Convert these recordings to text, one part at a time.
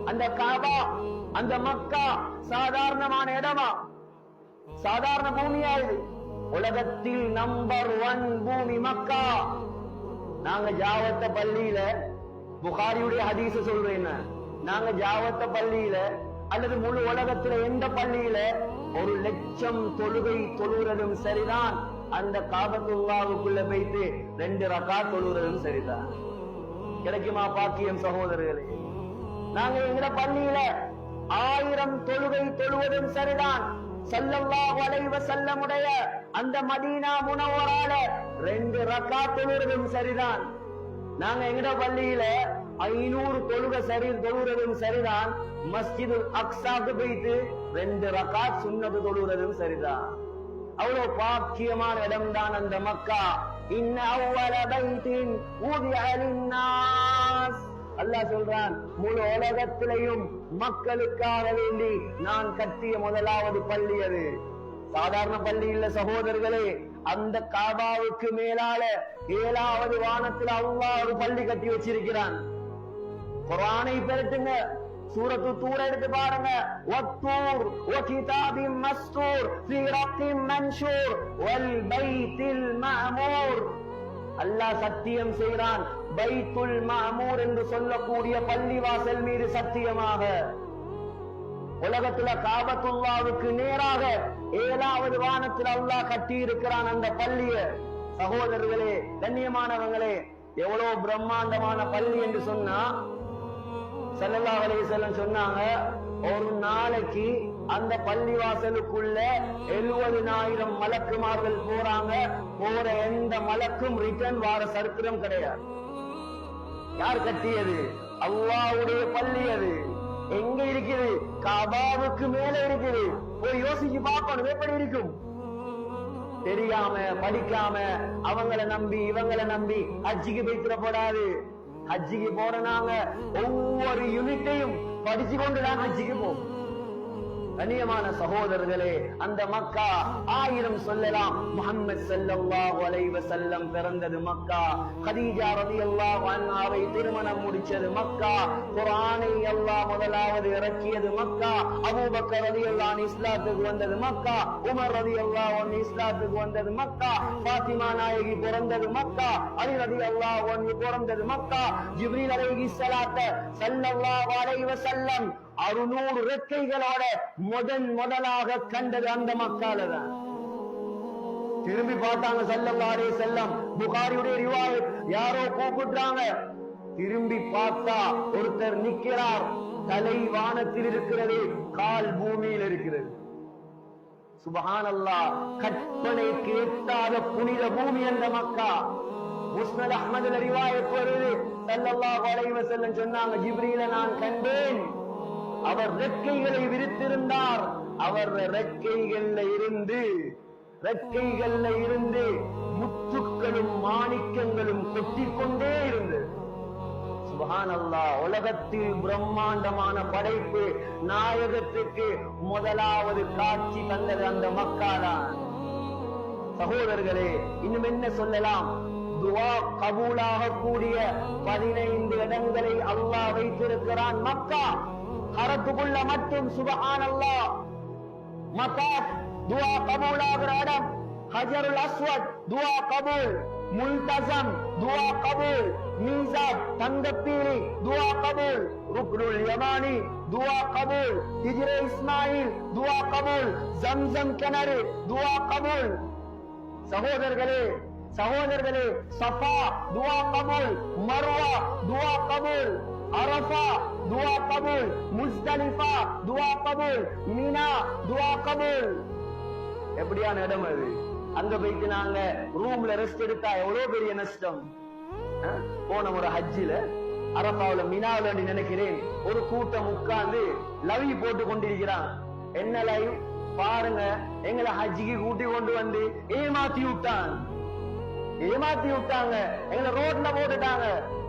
அந்த காபா, அந்த மக்கா சாதாரணமான இடமா? சாதாரண பூமியா இது? உலகத்தில் நம்பர் 1 பூமி மக்கா. நாங்க ஜாவத்த பள்ளியில புகாரியுடைய ஹதீஸ சொல்றேன். நாங்க ஜாவத்த பள்ளியில அல்லது முழு உலகத்துல எந்த பள்ளியில 1,00,000 தொழுகை தொழுறதும் சரிதான், அந்த காபத்துல்லாவுக்குள்ள போயிட்டு 2 ரகாத் தொழுறதும் சரிதான். கிடைக்குமா பாக்கியம் சகோதரர்களே? நாங்க எங்கட பள்ளியில 1000 தொழுகை தொழுவதும் சரிதான், ஸல்லல்லாஹு அலைஹி வஸல்லம் உடைய அந்த மதீனா முனவ்வரால 2 ரகாத் தொழுறதும் சரிதான். நாங்க எங்கட பள்ளியில 500 தொழுகை தொழுறதும் சரிதான், மஸ்ஜிதுல் அக்ஸாக்கு போயிட்டு 2 ரகாத் சுன்னத் தொழுறதும் சரிதான். அவ்வளவு பாக்கியமான இடம் தான் அந்த மக்கா. இன்ன அவ்வல பைத்தின் ஊதிஅ லின்னாஸ், அல்லாஹ் சொல்றான், முழு உலகத்திலையும் மக்களுக்காக வேண்டி நான் கட்டிய முதலாவது பள்ளி அது. சாதாரண பள்ளி இல்ல சகோதரர்களே. அந்த காபாவுக்கு மேலால 7வது வானத்தில் அல்லாஹ் ஒரு பள்ளி கட்டி வச்சிருக்கிறான். குர்ஆனை பெருட்டுங்க, சூரத்து தூர் எடுத்து பாருங்க. வத்தூர் வகிதாபின் மஸ்தூர் ஃபீ ரக்கின் மன்ஷூர் வல் பைத்தில் மஅமூர். அல்லாஹ் சத்தியம் செய்கிறான், பைத்துல் மஅமூர் என்று சொல்லக்கூடிய பள்ளிவாசல் மீது சத்தியமாக. உலகத்துல காபத்துல்லாவுக்கு நேராக 7வது வானத்தில் அல்லாஹ் கட்டி இருக்கிறான் அந்த பள்ளிய. சகோதரர்களே, கண்ணியமானவங்களே, எவ்வளவு பிரம்மாண்டமான பள்ளி என்று சொன்னா, ஸல்லல்லாஹு அலைஹி வஸல்லம் சொன்னாங்க, ஒரு நாளைக்கு அந்த பள்ளிவாசலுக்குள்ள 70,000 மலக்குமார்கள் போறாங்க. போற எந்த மலக்கும் ரிட்டர்ன் வார சரித்திரம் கிடையாது. யார் கட்டியது? அல்லாஹ்வுடைய பள்ளி. அது எங்க இருக்குது? காபாவுக்கு மேல இருக்குது. போய் யோசிச்சு பார்க்கணும், எப்படி இருக்கும்? தெரியாம படிக்காம அவங்களை நம்பி இவங்களை நம்பி ஹஜ்ஜிக்கு போயிடப்படாது. ஹஜ்ஜிக்கு போற நாங்க ஒவ்வொரு யூனிட்டையும் படிச்சு கொண்டுதான் ஹஜ்ஜிக்கு போவோம். கண்ணியமான சகோதரர்களே, அந்த மக்கா 1000 சொல்லலாம். முஹம்மது ஸல்லல்லாஹு அலைஹி வஸல்லம் பிறந்தது மக்கா. கதீஜா ரலியல்லாஹு அன்ஹாவை திருமணம் முடிச்சது மக்கா. குர்ஆனை அல்லாஹ் முதலாவது இறக்கியது மக்கா. அபூபக்கர் ரலியல்லாஹு அன்ஹு இஸ்லாத்துக்கு வந்தது மக்கா. உமர் ரலியல்லாஹு அன்ஹு இஸ்லாத்துக்கு வந்தது மக்கா. ஃபாத்திமா நாயகி பிறந்தது மக்கா. அலி ரலியல்லாஹு அன்ஹு பிறந்தது மக்கா. ஜிப்ரீல் அலைஹிஸ்ஸலாத்து ஸல்லல்லாஹு அலைஹி வஸல்லம் 600 ரெக்கைகளோட முதலாக கண்டது அந்த மக்கால தான். திரும்பி பார்த்தாங்க ஸல்லல்லாஹு அலைஹி வஸல்லம். புகாரியுடைய ரிவாயத், யாரோ கூப்பிடுறாங்க. திரும்பி பார்த்தா ஒருத்தர் நிக்கிறார். தலை வானத்தில் இருக்கிறது, கால் பூமியில் இருக்கிறது. சுப்ஹானல்லாஹ், கற்பனைக்கு எட்டாத புனித பூமி அந்த மக்கா. முஸ்னத் அஹ்மதுல ரிவாயத் வருது, ஸல்லல்லாஹு அலைஹி வஸல்லம் சொன்னாங்க, ஜிப்ரீலை நான் கண்டேன். அவர் ரெக்கைகளை விரித்திருந்தார். அவர் ரெக்கைகள்ல இருந்து முத்துக்களும் மாணிக்கங்களும் கொட்டிக்கொண்டே இருந்தது. சுப்ஹானல்லாஹ், உலகத்தில் பிரம்மாண்டமான படைப்பு நாயகத்துக்கு முதலாவது காட்சி தந்தது அந்த மக்காதான். சகோதரர்களே, இன்னும் என்ன சொல்லலாம்? துஆ கபூலாக கூடிய 15 இடங்களை அல்லாஹ் வைத்திருக்கிறான் மக்கா. ஹரத்துக்குள்ள மட்டும் சுப்ஹானல்லாஹ். மகாத் துஆ கபூலாகிற இடம். ஹஜருல் அஸ்வத் துஆ கபூல். முல்தஸம் துஆ கபூல். மீசாப் தங்கப்பீலி துஆ கபூல். ருக்னுல் யமானி துஆ கபூல். ஹிஜ்ரே இஸ்மாயில் துஆ கபூல். ஜம்சம் கிணறு துஆ கபூல். சகோதரர்களே, சஃபா துஆ கபூல். மர்வா துஆ கபூல். அரஃபா துஆ கபூல். முஸ்தலிஃபா துஆ கபூல். மினா துஆ கபூல். எப்படியான இடம் அது? அங்க போயிட்டு நாங்க ரூம்ல ரெஸ்ட் எடுத்தா எவ்வளவு பெரிய நஷ்டம். போன ஒரு ஹஜ்ஜில அரஃபாவுல மினாவுல நினைக்கிறேன், ஒரு கூட்டம் உட்கார்ந்து லவி போட்டு கொண்டிருக்கிறான். என்ன லைவ் பாருங்க, எங்களை ஹஜ்ஜிக்கு கூட்டி கொண்டு வந்து ஏமாத்தி விட்டாங்க, எங்களை ரோட்ல போட்டுட்டாங்க.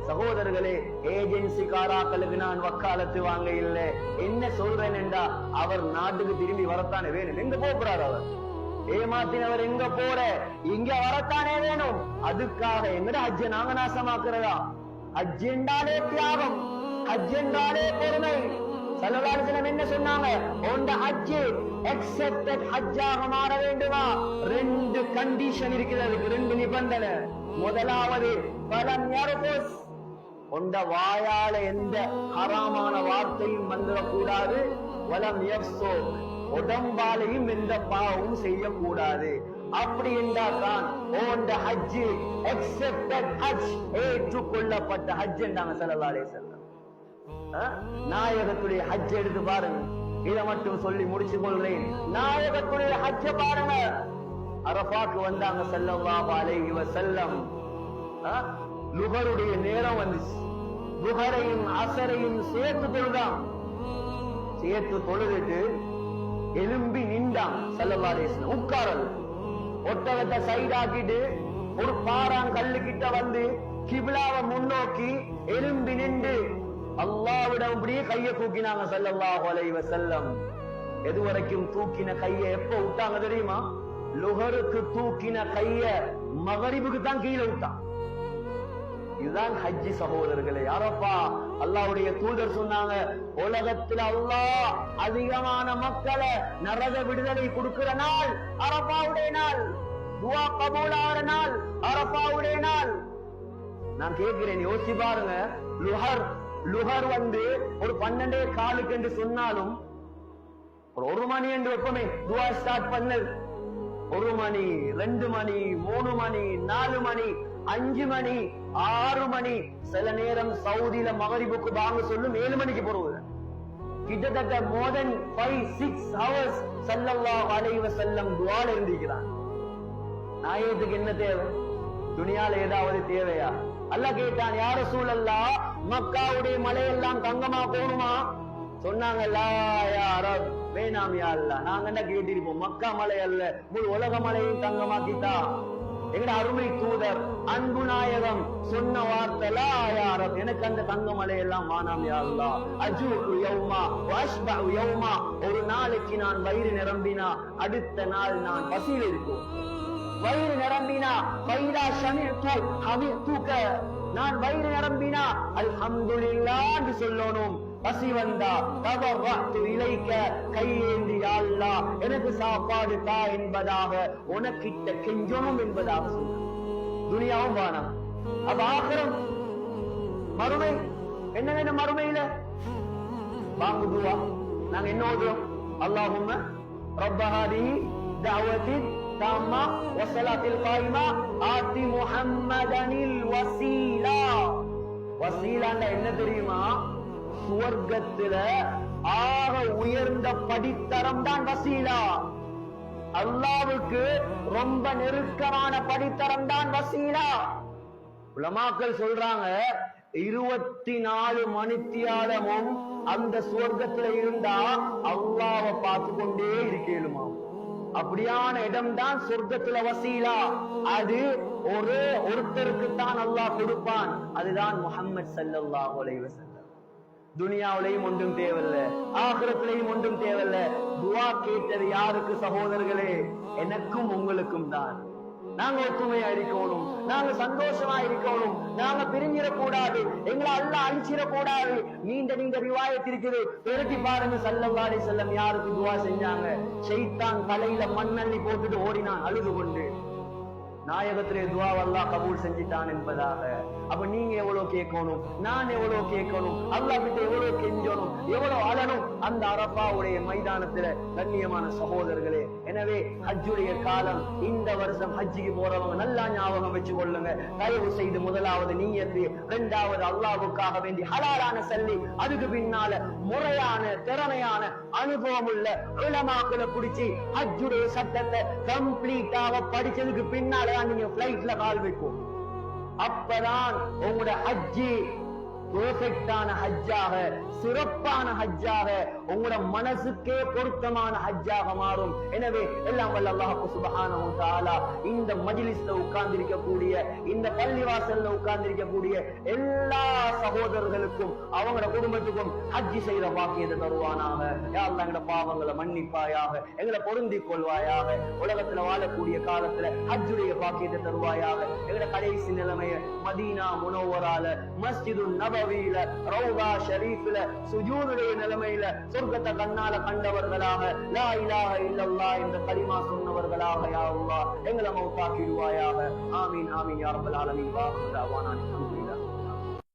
சகோதரர்களே, ஏஜென்சி காராக்களுக்கு நான் வக்காலத்து வாங்க இல்ல. என்ன சொல்றேன் என்றா, அவர் நாட்டுக்கு திரும்பி வரத்தானே வேணும். எங்க போறார் அவர்? ஏமாத்தினவர் எங்க போற? இங்க வரத்தானே வேணும். அதுக்காக எங்கட ஹஜ்ஜ நாங்க நாசமாக்குறதா? ஹஜ் என்றாலே தியாகம், ஹஜ் என்றாலே பொறுமை, ஸல்லல்லாஹு அலைஹி வஸல்லம் என்ன சொன்னாங்க? உங்க ஹஜ் அக்செப்டட் ஹஜ்ஜாக மாற வேண்டுமா? ரெண்டு கண்டிஷன் இருக்கிறது, ரெண்டு நிபந்தனை. முதலாவது பலம் யர்ஃபுஸ், உண்ட வாயால எந்த ஹராமான வார்த்தையும் வந்துடக்கூடாது. வலம் யஃப்ஸு, உடம்பாலையும் எந்த பாவமும் செய்யக்கூடாது. அப்படி என்றால்தான் உண்ட ஹஜ் அக்செப்டட் ஹஜ், ஏற்றுக்கொள்ளப்பட்ட ஹஜ் என்றாங்க ஸல்லல்லாஹு அலைஹி வஸல்லம். நாயகத்துடைய ஹஜ் எடுத்து பாருங்க. இதை மட்டும் சொல்லி முடிச்சு கொள்றேன். நாயகத்துடைய ஹஜ்ஜ பாருங்க. அரஃபாக்கு வந்தாங்க ஸல்லல்லாஹு அலைஹி வஸல்லம். லுஹருடைய நேரம் வந்துச்சு. லுஹரையும் அஸரையும் சேர்த்து தொழுதாம். சேர்த்து தொழுதுட்டு எலும்பி நின்றான் ஸல்லல்லாஹு அலைஹி வஸல்லம். உட்காரல் ஒட்டகத்தை சைடாக்கிட்டு ஒரு பாறான் கல்லு கிட்ட வந்து கிப்லாவை முன்னோக்கி எலும்பி நின்று அல்லாஹ்விடம் அப்படியே கையை தூக்கினாங்க ஸல்லல்லாஹு அலைஹி வஸல்லம். எது வரைக்கும் தூக்கின கையை எப்ப விட்டாங்க தெரியுமா? லுஹருக்கு தூக்கின கைய மகரிபுக்கு தான் கீழே விட்டான். இதுதான் ஹஜ்ஜி சகோதரர்களே. அரஃபா அல்லாஹ்வுடைய தூதர் சொன்னாங்க, உலகத்தில் அல்லாஹ் அதிகமான மக்களை நரக விடுதலை கொடுக்கிற நாள் அரஃபாவுடைய நாள். துஆ கபூலான நாள் அரஃபாவுடைய நாள். நான் கேட்கிறேன், யோசிச்சு பாருங்க. லுஹர் வந்து ஒரு 12:15 என்று சொன்னாலும் ஒரு 1 மணி என்று எப்பவுமே துஆ ஸ்டார்ட் பண்ணது. 1 மணி, 2 மணி, 3 மணி, 4 மணி, 5 மணி, 6 மணி, சில நேரம் சவுதியில மகரிபுக்கு வாங்க சொல்லும் 7 மணிக்கு போறது. கிட்டத்தட்ட more than 5-6 hours ஸல்லல்லாஹு அலைஹி வஸல்லம் துஆல இருந்திருக்கிறான். நாயகத்துக்கு என்ன தேவை? துனியால ஏதாவது தேவையா? அல்லாஹ் கேட்டான், யா ரசூலல்லாஹ், மக்காவுடைய மலையெல்லாம் தங்கமா போணுமா? சொன்னாங்க, லா யா ரப், வேணாம் யா அல்லாஹ். நாங்க என்ன கேட்டிருப்போம், மக்கா மலை அல்ல முழு உலக மலையும் தங்கமாக்கிட்டா. எங்கட அருமை தூதர் அன்பு நாயகம் சொன்ன வார்த்தை, லா யா ரப், எனக்கு அந்த தங்க மலையெல்லாம் வானாம் யா அல்லாஹ். அஜூஉ யௌமா வஅஷ்பஉ யௌமா, ஒரு நாளைக்கு நான் வயிறு நிரம்பினா அடுத்த நாள் நான் பசியில் இருக்கும். வயிறு நிரம்பினா வைரா ஷமிஅது ஹமிதுக, நான் வயிறு நிரம்பினா அல்ஹம்துலில்லாஹ் என்று சொல்லணும். பசி வந்தா தபர்ரஅது இலைக்க, கையேந்தி யா அல்லாஹ் எனக்கு சாப்பாடு தா என்பதாக உனக்கிட்ட கெஞ்சணும் என்பதாக சொன்னார். துனியாவும் வானம். அப்ப ஆகிரம் மறுமை என்ன வேணும்? மறுமையில வாங்கு துவா நாங்க என்ன ஓதுறோம்? அல்லாஹும்ம ரப்ப ஹாதிஹி தஅவத்தின் தாம்மா வஸலாத்தில் காயிமா ஆதி முஹம்மதனில் வஸீலா. வஸீலான்னா என்ன தெரியுமா? சுவர்க்கத்துல ஆக உயர்ந்த படித்தரம் தான் வசீலா. அல்லாஹ்வுக்கு ரொம்ப நெருக்கமான படித்தரம் தான் வசீலா. உலமாக்கள் சொல்றாங்க, 24 மணித்தியாலமும் அந்த சுவர்க்கத்துல இருந்தா அல்லாஹ்வை பார்த்து கொண்டே இருக்கேனுமா. அப்படியான இடம் தான் சொர்க்கத்துல வசீலா. அது ஒருத்தருக்கு தான் அல்லாஹ் கொடுப்பான். அதுதான் முஹம்மது ஸல்லல்லாஹு அலைஹி வஸல்லம். துனியாவிலையும் ஒன்றும் தேவையில்ல, ஆகிரத்திலையும் ஒன்றும் தேவையில்ல. துஆ கேட்டது யாருக்கு சகோதரர்களே? எனக்கும் உங்களுக்கும் தான். நாங்க ஒற்றுமையா இருக்கணும், நாங்க சந்தோஷமா இருக்கணும், நாங்க பிரிஞ்சிடக்கூடாது, எங்களை அல்லாஹ் அழிச்சிடக்கூடாது. நீண்ட ரிவாயத் இருக்குது, பெருக்கி பாருங்க. ஸல்லல்லாஹு அலைஹி வஸல்லம் யாருக்கு துஆ செஞ்சாங்க? ஷைத்தான் தலையில மண்ணள்ளி போட்டுட்டு ஓடினான் அழுது கொண்டு. நாயகத்திலே துஆ அல்லாஹ் கபூல் செஞ்சிட்டான் என்பதாக. அப்ப நீங்க எவ்வளவு கேட்கணும், நான் எவ்வளவு கேட்கணும், அல்லாஹ் கிட்ட எவ்வளவு கெஞ்சணும், எவ்வளவு அழணும் அந்த அரஃபாவுடைய மைதானத்துல. கண்ணியமான சகோதரர்களே, எனவே ஹஜ்ஜுடைய காலம் இந்த வருஷம் ஹஜ்ஜிக்கு போறவங்க நல்லா ஞாபகம் வச்சு கொள்ளுங்க. தயவு செய்து முதலாவது நீயத்து, இரண்டாவது அல்லாஹ்வுக்காக வேண்டி ஹலாலான சல்லி, அதுக்கு பின்னால முறையான திறமையான அனுபவம் உள்ள உலமாக்களை பிடிச்சி ஹஜ்ஜுடைய சட்டத்தை கம்ப்ளீட்டாக படிச்சதுக்கு பின்னால நீங்க பிளைட்ல கால் வைக்கும். அப்பதான் உங்களோட ஹஜ்ஜி பெர்ஃபெக்டான ஹஜ்ஜாக, சிறப்பான ஹஜ்ஜாக, உங்களோட மனசுக்கே பொருத்தமான ஹஜ்ஜாக மாறும். எனவே எல்லாம் வல்ல அல்லாஹ் சுப்ஹானஹு வ தஆலா இந்த மஜ்லிஸ்ல உட்கார்ந்திருக்கக்கூடிய, இந்த பள்ளிவாசல்ல உட்கார்ந்திருக்கக்கூடிய எல்லா சகோதரர்களுக்கும் அவங்களோட குடும்பத்துக்கும் ஹஜ்ஜி செய்த பாக்கியத்தை தருவானாக. யா அல்லாஹ் எங்களோட பாவங்களை மன்னிப்பாயாக, எங்களை பொருந்திக் கொள்வாயாக. உலகத்துல வாழக்கூடிய காலத்துல ஹஜ்ஜுடைய பாக்கியத்தை தருவாயாக. எங்களோட கடைசி நிலைமைய மதீனா முனவ்வரால மஸ்ஜிதுன் நபவி நபவியில ரௌதா ஷரீஃப்ல சுஜூதுடைய நிலைமையில சொர்க்கத்தை கண்ணால கண்டவர்களாக லா இலாஹ இல்லல்லாஹ் என்ற கலிமா சொன்னவர்களாக யா அல்லாஹ் எங்களை மௌத்தாக்கிடுவாயாக. ஆமீன் ஆமீன் யா ரப்பல் ஆலமீன். வா அல்ஹம்துலில்லாஹ்.